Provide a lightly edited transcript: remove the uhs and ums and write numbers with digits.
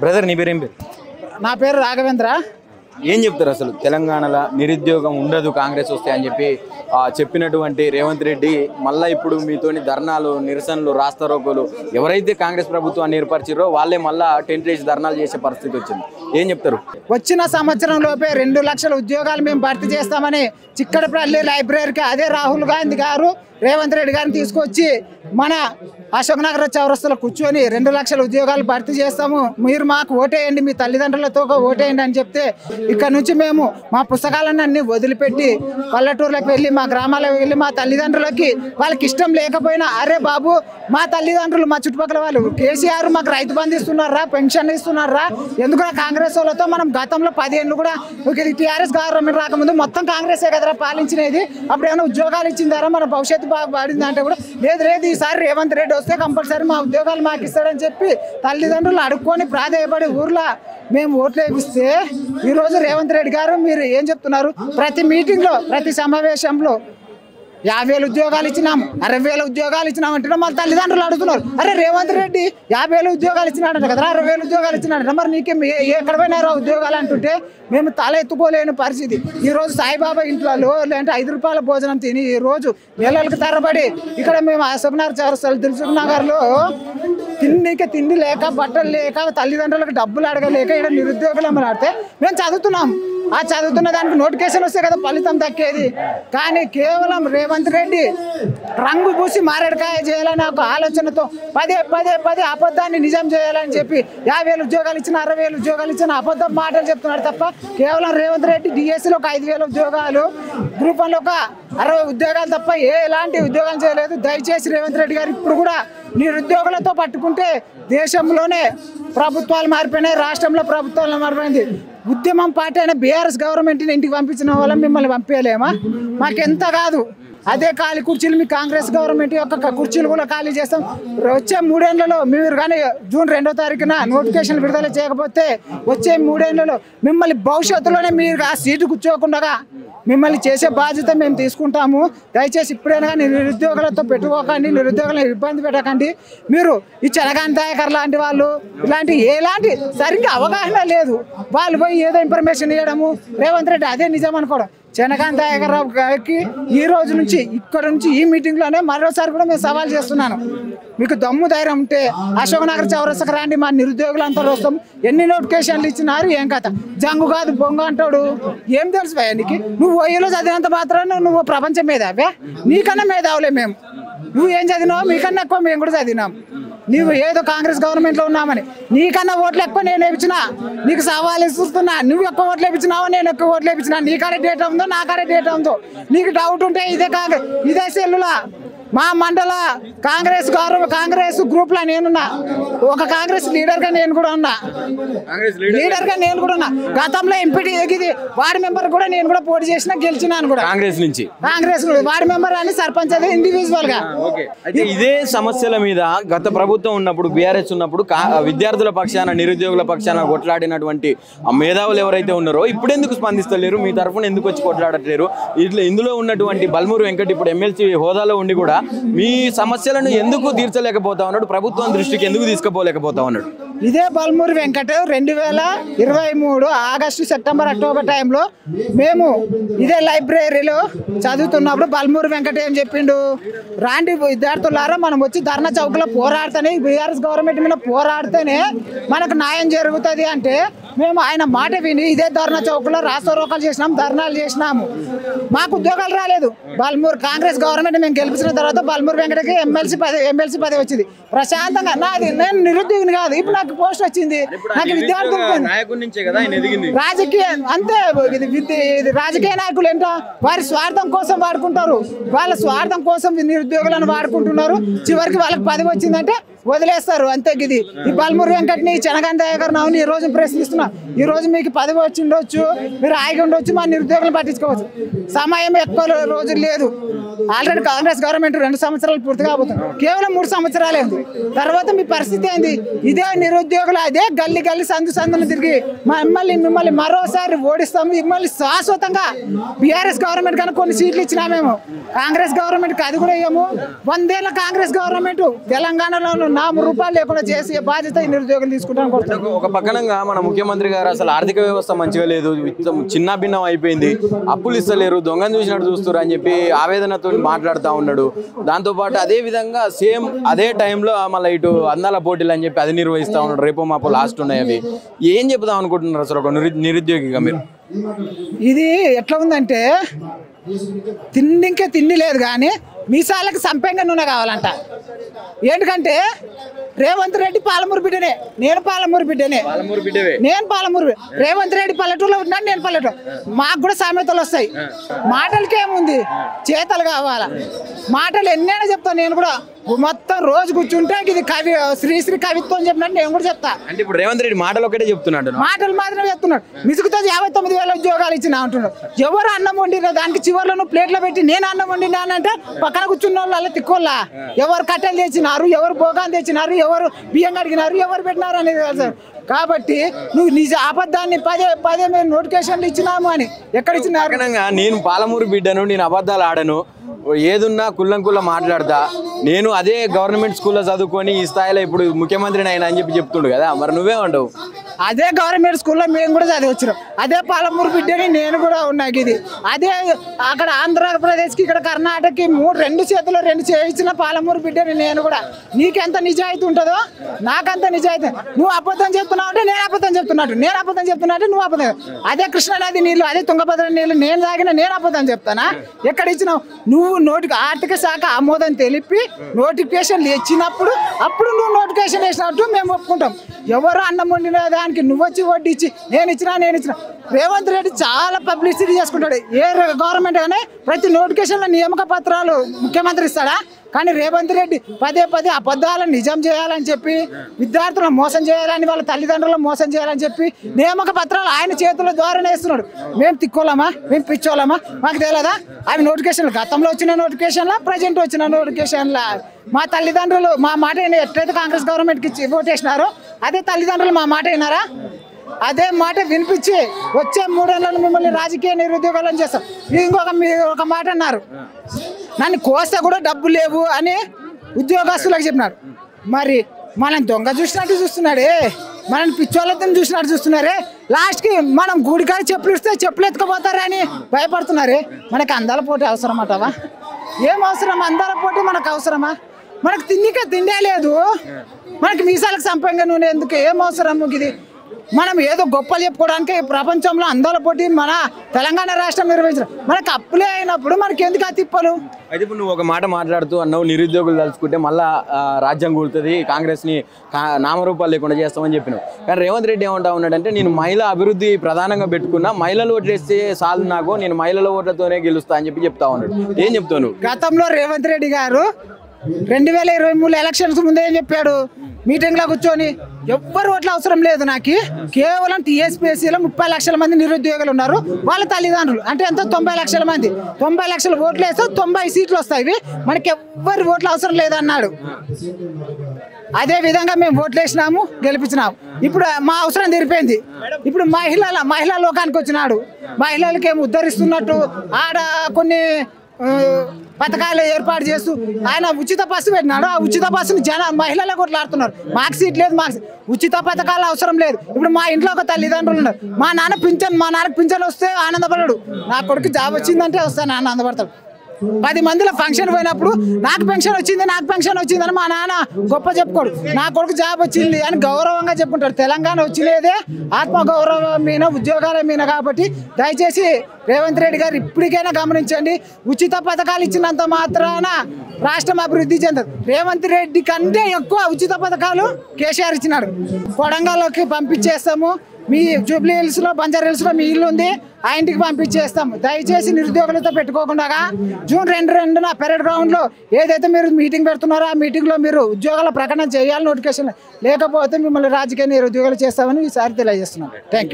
Brother నీ పేరేం పేరు? నా పేరు రాఘవేంద్ర. ఏం చెప్తారు అసలు తెలంగాణలో నిరుద్యోగం ఉండదు కాంగ్రెస్ వస్తే అని చెప్పి చెప్పినటువంటి రేవంత్ రెడ్డి మళ్ళీ ఇప్పుడు మీతోని ధర్నాలు, నిరసనలు, రాస్తారోకోలు ఎవరైతే కాంగ్రెస్ ప్రభుత్వాన్ని ఏర్పరిచారో వాళ్ళే మళ్ళీ టెంట్ వేసి ధర్నాలు చేసే పరిస్థితి వచ్చింది. ఏం చెప్తారు? వచ్చిన సంవత్సరం లోపే 2 లక్షల ఉద్యోగాలు మేము భర్తీ చేస్తామని చిక్కడపల్లి లైబ్రరీకి అదే రాహుల్ గాంధీ గారు రేవంత్ రెడ్డి గారిని తీసుకొచ్చి మన అశోక్ నగర్ చౌరస్తాలో కూర్చొని 2 లక్షల ఉద్యోగాలు భర్తీ చేస్తాము, మీరు మాకు ఓటేయండి, మీ తల్లిదండ్రులతో ఓటేయండి అని చెప్తే ఇక్కడ నుంచి మేము మా పుస్తకాలన్నీ వదిలిపెట్టి పల్లెటూర్లకు వెళ్ళి మా గ్రామాలకు వెళ్ళి మా తల్లిదండ్రులకి వాళ్ళకి ఇష్టం లేకపోయినా అరే బాబు మా తల్లిదండ్రులు మా చుట్టుపక్కల వాళ్ళు కేసీఆర్ మాకు రైతు బంధు ఇస్తున్నారా, పెన్షన్ ఇస్తున్నారా, ఎందుకు కాంగ్రెస్ వాళ్ళతో మనం గతంలో 10 ఏళ్ళు కూడా టీఆర్ఎస్ గవర్నమెంట్ రాకముందు మొత్తం కాంగ్రెసే కదరా పాలించినది, అప్పుడు ఏమైనా ఉద్యోగాలు ఇచ్చిందారా, మన భవిష్యత్తు బాగా పడిందంటే కూడా లేదు ఈసారి రేవంత్ రెడ్డి వస్తే కంపల్సరీ మా ఉద్యోగాలు మాకు ఇస్తాడని చెప్పి తల్లిదండ్రులు అడుక్కొని ప్రాధాయపడి ఊర్లో మేము ఓట్లు వేపిస్తే ఈరోజు రేవంత్ రెడ్డి గారు మీరు ఏం చెప్తున్నారు? ప్రతి మీటింగ్లో ప్రతి సమావేశంలో 50,000 ఉద్యోగాలు ఇచ్చినాం, 60,000 ఉద్యోగాలు ఇచ్చినాం అంటే మా తల్లిదండ్రులు అడుగుతున్నారు, అరే రేవంత్ రెడ్డి 50,000 ఉద్యోగాలు ఇచ్చినాడంట కదా, 60,000 ఉద్యోగాలు ఇచ్చినాడంట, మరి నీకేం ఎక్కడ పోయినారో ఉద్యోగాలు అంటుంటే మేము తల ఎత్తుకోలేని పరిస్థితి. ఈరోజు సాయిబాబా ఇంట్లో లేదంటే 5 రూపాయల భోజనం తిని ఈరోజు నెలలకు తరబడి ఇక్కడ మేము అశోక్ నగర్ చౌరస్తాలో దిల్సుఖ్ నగర్లో తిండి లేక బట్టలు లేక తల్లిదండ్రులకు డబ్బులు అడగలేక ఇక్కడ నిరుద్యోగులు ఆడితే మేము చదువుతున్నాం. ఆ చదువుతున్న దానికి నోటిఫికేషన్ వస్తే కదా ఫలితం దక్కేది. కానీ కేవలం రేవంత్ రెడ్డి రంగు పూసి మారేడుకాయ చేయాలని ఒక ఆలోచనతో పదే అబద్ధాన్ని నిజం చేయాలని చెప్పి 50,000 ఉద్యోగాలు ఇచ్చిన 60,000 ఉద్యోగాలు ఇచ్చిన అబద్ధం మాటలు చెప్తున్నాడు తప్ప కేవలం రేవంత్ రెడ్డి డిఎస్సిలో ఒక 5,000 ఉద్యోగాలు, గ్రూప్ 1లో ఒక 60 ఉద్యోగాలు తప్ప ఎలాంటి ఉద్యోగాలు చేయలేదు. దయచేసి రేవంత్ రెడ్డి గారు ఇప్పుడు కూడా నిరుద్యోగులతో పట్టుకుంటే దేశంలోనే ప్రభుత్వాలు మారిపోయినాయి, రాష్ట్రంలో ప్రభుత్వాలు మారిపోయింది. ఉద్యమం పార్టీ అయినా బీఆర్ఎస్ గవర్నమెంట్ని ఇంటికి పంపించిన వాళ్ళం మిమ్మల్ని పంపించలేమా? మాకెంత కాదు అదే ఖాళీ కుర్చీలు మీ కాంగ్రెస్ గవర్నమెంట్ యొక్క కుర్చీలు కూడా ఖాళీ చేస్తాం. వచ్చే 3 ఏళ్లలో మీరు కానీ జూన్ 2వ తారీఖున నోటిఫికేషన్ విడుదల చేయకపోతే వచ్చే 3 ఏళ్లలో మిమ్మల్ని భవిష్యత్తులోనే మీరు ఆ సీటు కూర్చోకుండా మిమ్మల్ని చేసే బాధ్యత మేము తీసుకుంటాము. దయచేసి ఇప్పుడైనా కానీ నిరుద్యోగులతో పెట్టుకోకండి, నిరుద్యోగులను ఇబ్బంది పెట్టకండి. మీరు ఈ చనగాని దయాకర్ లాంటి వాళ్ళు ఎలాంటి సరిగ్గా అవగాహన లేదు, వాళ్ళు పోయి ఏదో ఇన్ఫర్మేషన్ ఇవ్వడము, రేవంత్ రెడ్డి అదే నిజం అనుకోవడం. చనగాని దయాకర్ రావు గారికి ఈ రోజు నుంచి ఇక్కడ నుంచి ఈ మీటింగ్లోనే మరోసారి కూడా మేము సవాల్ చేస్తున్నాను, మీకు దమ్ము ధైర్యం ఉంటే అశోక్ నగర్ చౌరస్తాకు రండి, మా నిరుద్యోగులంతా వస్తాం. ఎన్ని నోటిఫికేషన్లు ఇచ్చినారు, ఏం కథ, జంగు కాదు బొంగ అంటాడు, ఏం తెలుసు భయ నీకు? నువ్వు ఓయూలో చదివినంత మాత్రాన నువ్వు ప్రపంచం మేధావే? నీకన్నా మేధావులే మేము. నువ్వు ఏం చదివినావు? మీకన్నా ఎక్కువ మేము కూడా చదివినాం. నువ్వు ఏదో కాంగ్రెస్ గవర్నమెంట్లో ఉన్నామని నీకన్నా ఓట్లు ఎక్కువ నేను వేయించినా, నీకు సవాలు ఇస్తున్నా, నువ్వు ఎక్కువ ఓట్లు వేయించినావో నేను ఎక్కువ ఓట్లు వేయించినా, నీ కాడే డేటా ఉందో నా కాడే డేటా ఉందో, నీకు డౌట్ ఉంటే ఇదే సెల్లులా మా మండల కాంగ్రెస్ గ్రూప్ లో నేనున్నా, ఒక కాంగ్రెస్ లీడర్ గా నేను కూడా ఉన్నా, గతంలో ఎంపీ వార్డు మెంబర్ కూడా నేను కూడా పోటీ చేసిన గెలిచినాను కూడా కాంగ్రెస్ వార్డు మెంబర్ అని సర్పంచ్ అది ఇండివిజువల్ గా. ఇదే సమస్యల మీద గత ప్రభుత్వం ఉన్నప్పుడు బీఆర్ఎస్ ఉన్నప్పుడు విద్యార్థుల పక్షాన నిరుద్యోగుల పక్షాన కొట్లాడినటువంటి మేధావులు ఎవరైతే ఉన్నారో ఇప్పుడు ఎందుకు స్పందిస్తలేరు? మీ తరఫున ఎందుకు వచ్చి కొట్లాడట్లేరు? ఇందులో ఉన్నటువంటి బల్మూరు వెంకట్ ఇప్పుడు ఎమ్మెల్సీ హోదాలో ఉండి కూడా మీ సమస్యలను ఎందుకు తీర్చలేకపోతా ఉన్నాడు? ప్రభుత్వం దృష్టికి ఎందుకు తీసుకుపోలేకపోతా ఉన్నాడు? ఇదే Balmoor Venkat 2023 August, September, October టైంలో మేము ఇదే లైబ్రరీలో చదువుతున్నప్పుడు బల్మూరు వెంకట్ ఏం చెప్పిండు, రాండి విద్యార్థులారా మనం వచ్చి ధర్నా చౌక్లో పోరాడితేనే బీఆర్ఎస్ గవర్నమెంట్ మీద పోరాడితేనే మనకు న్యాయం జరుగుతుంది అంటే మేము ఆయన మాట విని ఇదే ధర్నా చౌక్లో రాస్తారోకాలు చేసినాం, ధర్నాలు చేసినాము. మాకు ఉద్యోగాలు రాలేదు. బల్మూరు కాంగ్రెస్ గవర్నమెంట్ మేము గెలిపించిన తర్వాత బల్మూరు వెంకటకి ఎమ్మెల్సీ పదవి వచ్చింది. ప్రశాంతంగా నేను నిరుద్యోగిని కాదు, ఇప్పుడు నాకు పోస్ట్ వచ్చింది, నాకు విద్యార్థులు రాజకీయ అంతే. ఇది రాజకీయ నాయకులు ఏంటో వారి స్వార్థం కోసం వాడుకుంటారు, వాళ్ళ స్వార్థం కోసం నిరుద్యోగులను వాడుకుంటున్నారు. చివరికి వాళ్ళకి పదవి వచ్చిందంటే వదిలేస్తారు అంతే. ఇది ఈ బల్మూరు వెంకట్ని చనగాని దయాకర్ రావుని ఈ రోజు ప్రశ్నిస్తున్నా, ఈ రోజు మీకు పదవి వచ్చి ఉండొచ్చు, మీరు ఆగి ఉండొచ్చు, మా నిరుద్యోగులను పట్టించుకోవచ్చు. సమయం ఎక్కువ రోజులు లేదు. ఆల్రెడీ కాంగ్రెస్ గవర్నమెంట్ 2 సంవత్సరాలు పూర్తి కాబోతుంది, కేవలం 3 సంవత్సరాలే ఉంది. తర్వాత మీ పరిస్థితి ఏంది? ఇదే నిరుద్యోగులు అదే గల్లి గల్లి సందును తిరిగి మిమ్మల్ని మరోసారి ఓడిస్తాము. మిమ్మల్ని శాశ్వతంగా బీఆర్ఎస్ గవర్నమెంట్ కన్నా కొన్ని సీట్లు ఇచ్చినా మేము కాంగ్రెస్ గవర్నమెంట్కి అది కూడా ఇవ్వము. 100 ఏళ్ళ కాంగ్రెస్ గవర్నమెంట్ తెలంగాణలో 4 రూపాయలు లేకుండా చేసే బాధ్యత ఈ నిరుద్యోగులు తీసుకుంటాం. ఒక పక్కనంగా మన ముఖ్యమంత్రి గారు అసలు ఆర్థిక వ్యవస్థ మంచిగా లేదు, చిన్న భిన్నం అయిపోయింది, అప్పులు ఇస్తలేరు, దొంగను చూసినట్టు చూస్తారు అని చెప్పి ఆవేదనతో మాట్లాడుతూ ఉన్నాడు. దాంతోపాటు అదే విధంగా సేమ్ అదే టైంలో మళ్ళీ ఇటు అందాల పోటీలు అని చెప్పి అది నిర్వహిస్తూ ఉన్నాడు. రేపు మాపు లాస్ట్ ఉన్నాయి. అవి ఏం చెప్దాం అనుకుంటున్నారు అసలు ఒక నిరుద్యోగిగా మీరు? ఇది ఎట్లా ఉందంటే తిండి లేదు కానీ మీసాలకు సంపెంగ నూనె కావాలంట. ఎందుకంటే రేవంత్ రెడ్డి పాలమూరు బిడ్డనే, నేను పాలమూరు బిడ్డనే, నేను పాలమూరు. రేవంత్ రెడ్డి పల్లెటూరులో ఉన్నాడు, నేను పల్లెటూరు. మాకు కూడా సామెతలు వస్తాయి. మాటలకేముంది, చేతలు కావాలా. మాటలు ఎన్నైనా చెప్తాను నేను కూడా. మొత్తం రోజు కూర్చుంటే ఇది కవి శ్రీశ్రీ కవిత్వం చెప్పినట్టు నేను కూడా చెప్తా. అంటే ఇప్పుడు రేవంత్ రెడ్డి మాటలు ఒకటే చెప్తున్నాడు, మాటలు మాత్రమే చెప్తున్నాడు. మిసుగుతో 59,000 ఉద్యోగాలు ఇచ్చిన అంటున్నాడు. ఎవరు అన్నం వండినా దానికి చివరిలో ప్లేట్లో పెట్టి నేను అన్నం వండినానంటే పక్కన కూర్చున్న వాళ్ళు తిక్కోళ్ళ. ఎవరు కట్టెలు తెచ్చినారు, ఎవరు భోగాలు తెచ్చినారు, ఎవరు బియ్యం కడిగినారు, ఎవరు పెట్టినారు అనేది కాదు. కాబట్టి నువ్వు నిజ అబద్ధాన్ని పదే మేము నోటిఫికేషన్లు ఇచ్చినాము అని ఎక్కడ ఇచ్చినారు? నేను పాలమూరు బిడ్డను, నేను అబద్ధాలు ఆడను, ఏదున్నా కుల్లం మాట్లాడతా, నేను అదే గవర్నమెంట్ స్కూల్లో చదువుకొని ఈ స్థాయిలో ఇప్పుడు ముఖ్యమంత్రిని అయినా అని చెప్పి చెప్తుండు కదా, మరి నువ్వేమంటావు? అదే గవర్నమెంట్ స్కూల్లో మేము కూడా చదివచ్చినాం. అదే పాలమూరు బిడ్డని నేను కూడా ఉన్నాను. ఇది అదే అక్కడ ఆంధ్రప్రదేశ్కి ఇక్కడ కర్ణాటకకి 2 చేతుల్లో 2 చేయించిన పాలమూరు బిడ్డని నేను కూడా. నీకెంత నిజాయితీ ఉంటుందో నాకంత నిజాయితీ. నువ్వు అబద్ధం చెప్తున్నావు అంటే నేను అబద్ధం చెప్తున్నట్టు, నేను అబద్ధం చెప్తున్నా అంటే నువ్వు అబద్ధం. అదే కృష్ణానది నీళ్ళు, అదే తుంగభద్ర నీళ్ళు నేను తాగిన నేను అబద్ధం చెప్తానా? ఎక్కడ ఇచ్చినావు నువ్వు? ఆర్థిక శాఖ ఆమోదం తెలిపి నోటిఫికేషన్లు ఇచ్చినప్పుడు అప్పుడు నువ్వు నోటిఫికేషన్ వేసినట్టు మేము ఒప్పుకుంటాం. ఎవరు అన్నం వండిన దానికి నువ్వు వచ్చి వడ్డిచ్చి నేను ఇచ్చిన. రేవంత్ రెడ్డి చాలా పబ్లిసిటీ చేసుకుంటాడు. ఏ గవర్నమెంట్ కానీ ప్రతి నోటిఫికేషన్లో నియామక పత్రాలు ముఖ్యమంత్రి ఇస్తాడా? కానీ రేవంత్ రెడ్డి పదే అబద్ధాలను నిజం చేయాలని చెప్పి, విద్యార్థులను మోసం చేయాలని, వాళ్ళ తల్లిదండ్రులను మోసం చేయాలని చెప్పి నియామక పత్రాలు ఆయన చేతుల ద్వారానే ఇస్తున్నాడు. మేము తిక్కోలేమా, మేము పిచ్చోళ్ళమా? మాకు తెలియదా? అవి నోటిఫికేషన్లు గతంలో వచ్చిన నోటిఫికేషన్లా, ప్రజెంట్ వచ్చిన నోటిఫికేషన్లా. మా తల్లిదండ్రులు మా మాట ఎట్లయితే కాంగ్రెస్ గవర్నమెంట్కి ఓటేసినారో అదే తల్లిదండ్రులు మా మాట విన్నారా? అదే మాట వినిపించి వచ్చే 3 ఏళ్ళను మిమ్మల్ని రాజకీయ నిరుద్యోగాలను చేస్తాం. ఒక మాట అన్నారు, నన్ను కోస్తే కూడా డబ్బు లేవు అని ఉద్యోగస్తులకు చెప్పినారు. మరి మనం దొంగ చూసినట్టు చూస్తున్నాడే, మనం పిచ్చోళ్ళతో చూసినట్టు చూస్తున్నారే. లాస్ట్కి మనం గుడికాడ చెప్పులు ఇస్తే చెప్పులు ఎత్తుకుపోతారని భయపడుతున్నారే. మనకి అందాల పోటీ అవసరం అంటావా? ఏం అవసరం? అందాల పోటీ మనకు అవసరమా? మనకు తిండే లేదు, మనకి మీసాలకు సంపంగా నూనె ఎందుకు? ఏం అవసరం ఇది? మనం ఏదో గొప్పలు చెప్పుకోవడానికి ప్రపంచంలో అందాల పోటీ మన తెలంగాణ రాష్ట్రం నిర్వహించడం. మనకు అప్పులే అయినప్పుడు మనకి ఎందుకు ఆ తిప్పలు? అయితే ఇప్పుడు నువ్వు ఒక మాట మాట్లాడుతూ అన్నావు, నిరుద్యోగులు తలుచుకుంటే మళ్ళా రాజ్యం కూలుతుంది, కాంగ్రెస్ని నామరూపాలు లేకుండా చేస్తామని చెప్పినావు. కానీ రేవంత్ రెడ్డి ఏమంటా ఉన్నాడంటే, నేను మహిళా అభివృద్ధి ప్రధానంగా పెట్టుకున్నా, మహిళలు ఓట్లు వేస్తే చాలు, నాకు నేను మహిళల ఓట్లతోనే గెలుస్తా అని చెప్పి చెప్తా ఉన్నాడు. ఏం చెప్తావు నువ్వు? గతంలో రేవంత్ రెడ్డి గారు 2023 ఎలక్షన్స్ ముందే ఏం చెప్పాడు? మీటింగ్లో కూర్చొని ఎవ్వరు ఓట్ల అవసరం లేదు, నాకు కేవలం టీఎస్పీఎస్సీలో 30 లక్షల మంది నిరుద్యోగులు ఉన్నారు, వాళ్ళ తల్లిదండ్రులు అంటే ఎంత 90 లక్షల మంది, 90 లక్షల ఓట్లు వేస్తే 90 సీట్లు వస్తాయి, మనకి ఎవ్వరు ఓట్ల అవసరం లేదన్నాడు. అదే విధంగా మేము ఓట్లు వేసినాము, గెలిపించినాము. ఇప్పుడు మా అవసరం తీరిపోయింది. ఇప్పుడు మహిళా లోకానికి వచ్చినాడు. మహిళలకి ఏమి ఉద్ధరిస్తున్నట్టు ఆడ కొన్ని పథకాలు ఏర్పాటు చేస్తూ ఆయన ఉచిత బస్సు పెట్టినాడు. ఆ ఉచిత బస్సుని మహిళలకు కొట్లాడుతున్నారు. మాకు సీట్ లేదు, మాకు ఉచిత పథకాలు అవసరం లేదు. ఇప్పుడు మా ఇంట్లో ఒక తల్లిదండ్రులు ఉన్నారు, మా నాన్నకి పింఛన్ వస్తే ఆనందపడడు, నా కొడుకు జాబ్ వచ్చిందంటే వస్తాను ఆనందపడతాడు. 10 మందిలో ఫంక్షన్ పోయినప్పుడు నాకు పెన్షన్ వచ్చిందని మా నాన్న గొప్ప చెప్పుకోడు, నా కొడుకు జాబ్ వచ్చింది అని గౌరవంగా చెప్పుకుంటాడు. తెలంగాణ వచ్చిలేదే ఆత్మగౌరవం మీద, ఉద్యోగాల మీద. కాబట్టి దయచేసి రేవంత్ రెడ్డి గారు ఇప్పటికైనా గమనించండి, ఉచిత పథకాలు ఇచ్చినంత మాత్రాన రాష్ట్రం అభివృద్ధి చెందదు. రేవంత్ రెడ్డి కంటే ఎక్కువ ఉచిత పథకాలు కేసీఆర్ ఇచ్చినాడు. కొడంగల్లోకి పంపించేస్తాము, మీ జూబ్లీ హిల్స్లో, బంజారా హిల్స్లో మీ ఇల్లు ఉంది, ఆ ఇంటికి పంపించేస్తాం. దయచేసి నిరుద్యోగులతో పెట్టుకోకుండా జూన్ 2 పెరేడ్ గ్రౌండ్లో ఏదైతే మీరు మీటింగ్ పెడుతున్నారో ఆ మీటింగ్లో మీరు ఉద్యోగాల ప్రకటన చేయాలి, నోటిఫికేషన్. లేకపోతే మిమ్మల్ని రాజకీయ నిరుద్యోగాలు చేస్తామని ఈసారి తెలియజేస్తున్నాం. Thank you.